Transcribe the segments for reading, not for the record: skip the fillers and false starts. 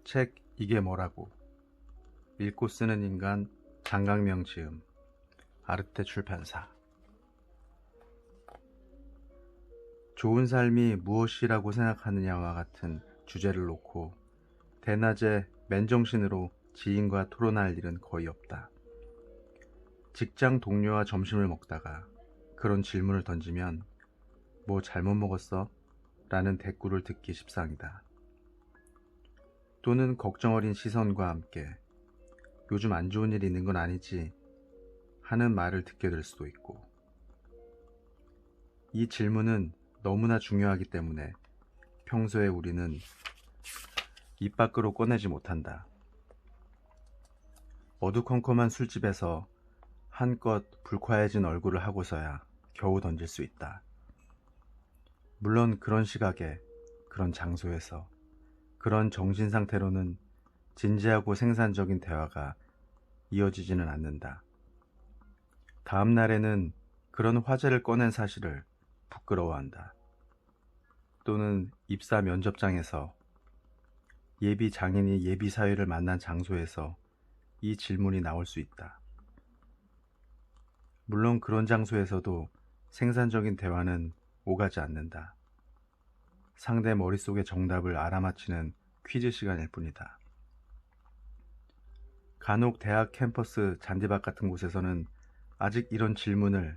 책 이게 뭐라고 읽고 쓰는 인간 장강명 지음 아르테 출판사. 좋은 삶이 무엇이라고 생각하느냐와 같은 주제를 놓고 대낮에 맨정신으로 지인과 토론할 일은 거의 없다. 직장 동료와 점심을 먹다가 그런 질문을 던지면 뭐 잘못 먹었어? 라는 대꾸를 듣기 십상이다. 또는 걱정 어린 시선과 함께 요즘 안 좋은 일 있는 건 아니지? 하는 말을 듣게 될 수도 있고, 이 질문은 너무나 중요하기 때문에 평소에 우리는 입 밖으로 꺼내지 못한다. 어두컴컴한 술집에서 한껏 불쾌해진 얼굴을 하고서야 겨우 던질 수 있다. 물론 그런 시각에, 그런 장소에서, 그런 정신 상태로는 진지하고 생산적인 대화가 이어지지는 않는다. 다음 날에는 그런 화제를 꺼낸 사실을 부끄러워한다. 또는 입사 면접장에서 예비 장인이 예비 사위를 만난 장소에서 이 질문이 나올 수 있다. 물론 그런 장소에서도 생산적인 대화는 오가지 않는다. 상대 머릿속의 정답을 알아맞히는 퀴즈 시간일 뿐이다. 간혹 대학 캠퍼스 잔디밭 같은 곳에서는 아직 이런 질문을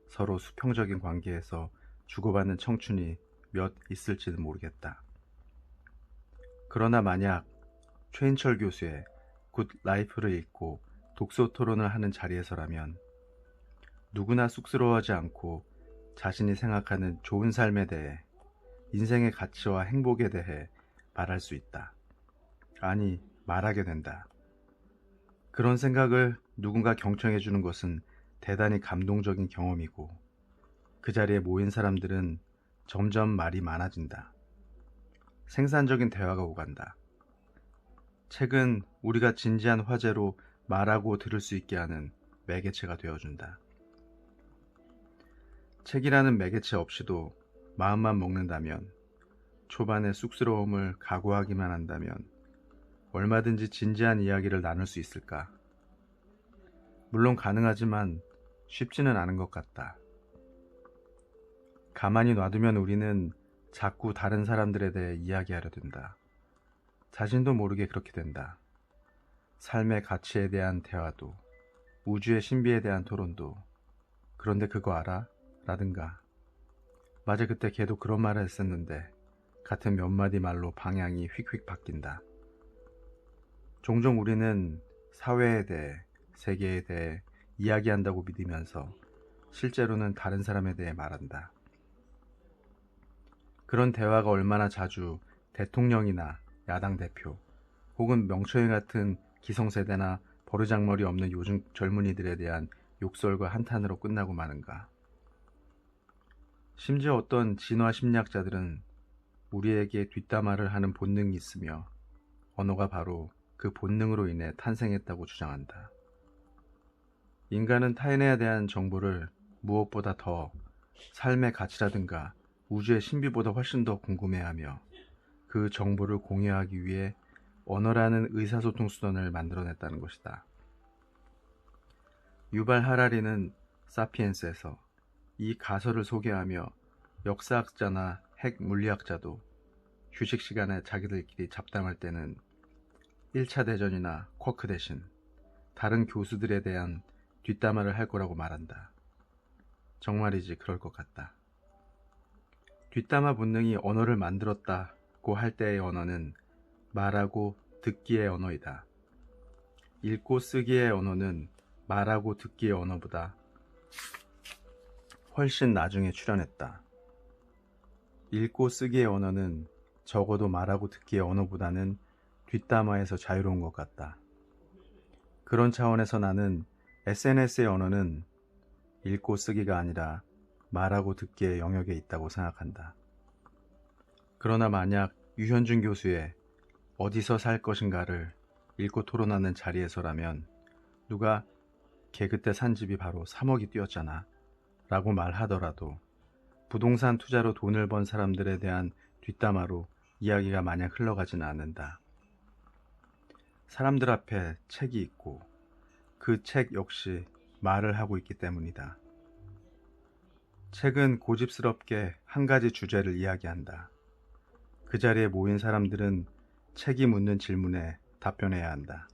서로 수평적인 관계에서 주고받는 청춘이 몇 있을지는 모르겠다. 그러나 만약 최인철 교수의 굿 라이프를 읽고 독서 토론을 하는 자리에서라면 누구나 쑥스러워하지 않고 자신이 생각하는 좋은 삶에 대해, 인생의 가치와 행복에 대해 말할 수 있다. 아니, 말하게 된다. 그런 생각을 누군가 경청해 주는 것은 대단히 감동적인 경험이고, 그 자리에 모인 사람들은 점점 말이 많아진다. 생산적인 대화가 오간다. 책은 우리가 진지한 화제로 말하고 들을 수 있게 하는 매개체가 되어준다. 책이라는 매개체 없이도 마음만 먹는다면, 초반의 쑥스러움을 각오하기만 한다면 얼마든지 진지한 이야기를 나눌 수 있을까? 물론 가능하지만 쉽지는 않은 것 같다. 가만히 놔두면 우리는 자꾸 다른 사람들에 대해 이야기하려 든다. 자신도 모르게 그렇게 된다. 삶의 가치에 대한 대화도, 우주의 신비에 대한 토론도. 그런데 그거 알아? 라든가, 맞아, 그때 걔도 그런 말을 했었는데, 같은 몇 마디 말로 방향이 휙휙 바뀐다. 종종 우리는 사회에 대해, 세계에 대해 이야기한다고 믿으면서 실제로는 다른 사람에 대해 말한다. 그런 대화가 얼마나 자주 대통령이나 야당 대표, 혹은 명초행 같은 기성세대나 버르장머리 없는 요즘 젊은이들에 대한 욕설과 한탄으로 끝나고 마는가. 심지어 어떤 진화 심리학자들은 우리에게 뒷담화를 하는 본능이 있으며 언어가 바로 그 본능으로 인해 탄생했다고 주장한다. 인간은 타인에 대한 정보를 무엇보다 더 삶의 가치라든가 우주의 신비보다 훨씬 더 궁금해하며 그 정보를 공유하기 위해 언어라는 의사소통 수단을 만들어냈다는 것이다. 유발 하라리는 사피엔스에서 이 가설을 소개하며 역사학자나 핵 물리학자도 휴식 시간에 자기들끼리 잡담할 때는 1차 대전이나 쿼크 대신 다른 교수들에 대한 뒷담화를 할 거라고 말한다. 정말이지 그럴 것 같다. 뒷담화 본능이 언어를 만들었다고 할 때의 언어는 말하고 듣기의 언어이다. 읽고 쓰기의 언어는 말하고 듣기의 언어보다 훨씬 나중에 출현했다. 읽고 쓰기의 언어는 적어도 말하고 듣기의 언어보다는 뒷담화에서 자유로운 것 같다. 그런 차원에서 나는 SNS의 언어는 읽고 쓰기가 아니라 말하고 듣기의 영역에 있다고 생각한다. 그러나 만약 유현준 교수의 어디서 살 것인가를 읽고 토론하는 자리에서라면 누가 걔 그때 산 집이 바로 3억이 뛰었잖아 라고 말하더라도 부동산 투자로 돈을 번 사람들에 대한 뒷담화로 이야기가 마냥 흘러가지는 않는다. 사람들 앞에 책이 있고 그 책 역시 말을 하고 있기 때문이다. 책은 고집스럽게 한 가지 주제를 이야기한다. 그 자리에 모인 사람들은 책이 묻는 질문에 답변해야 한다.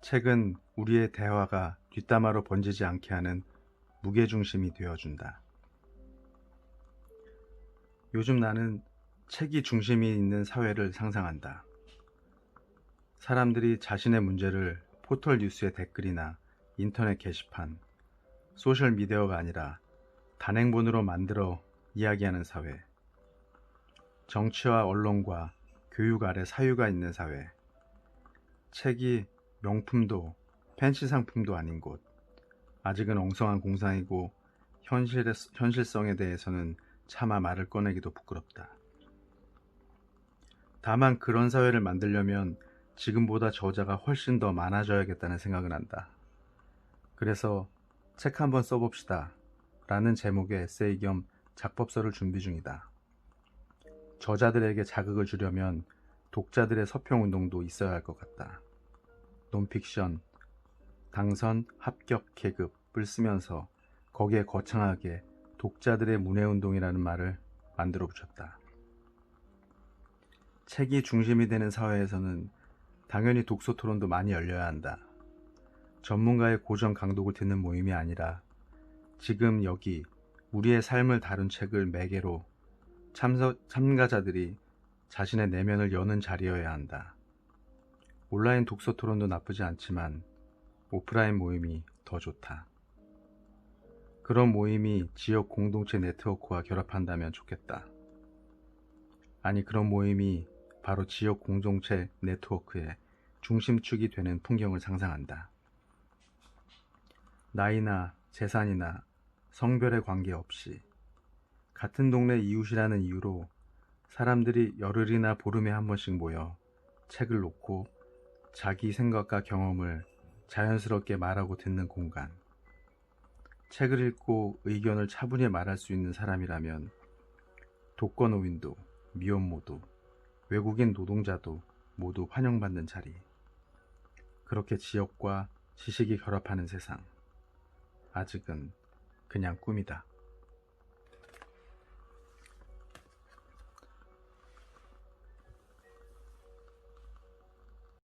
책은 우리의 대화가 뒷담화로 번지지 않게 하는 무게중심이 되어준다. 요즘 나는 책이 중심이 있는 사회를 상상한다. 사람들이 자신의 문제를 포털 뉴스의 댓글이나 인터넷 게시판, 소셜미디어가 아니라 단행본으로 만들어 이야기하는 사회. 정치와 언론과 교육 아래 사유가 있는 사회. 책이 명품도 팬시 상품도 아닌 곳. 아직은 엉성한 공상이고 현실성에 대해서는 차마 말을 꺼내기도 부끄럽다. 다만 그런 사회를 만들려면 지금보다 저자가 훨씬 더 많아져야겠다는 생각을 한다. 그래서 책 한번 써봅시다 라는 제목의 에세이 겸 작법서를 준비 중이다. 저자들에게 자극을 주려면 독자들의 서평운동도 있어야 할 것 같다. 논픽션, 당선, 합격, 계급을 쓰면서 거기에 거창하게 독자들의 문해운동이라는 말을 만들어 붙였다. 책이 중심이 되는 사회에서는 당연히 독서 토론도 많이 열려야 한다. 전문가의 고정 강독을 듣는 모임이 아니라 지금 여기 우리의 삶을 다룬 책을 매개로 참가자들이 자신의 내면을 여는 자리여야 한다. 온라인 독서 토론도 나쁘지 않지만 오프라인 모임이 더 좋다. 그런 모임이 지역 공동체 네트워크와 결합한다면 좋겠다. 아니, 그런 모임이 바로 지역 공동체 네트워크의 중심축이 되는 풍경을 상상한다. 나이나 재산이나 성별에 관계없이 같은 동네 이웃이라는 이유로 사람들이 열흘이나 보름에 한 번씩 모여 책을 놓고 자기 생각과 경험을 자연스럽게 말하고 듣는 공간. 책을 읽고 의견을 차분히 말할 수 있는 사람이라면 독거노인도, 미혼모도, 외국인 노동자도 모두 환영받는 자리. 그렇게 지역과 지식이 결합하는 세상. 아직은 그냥 꿈이다.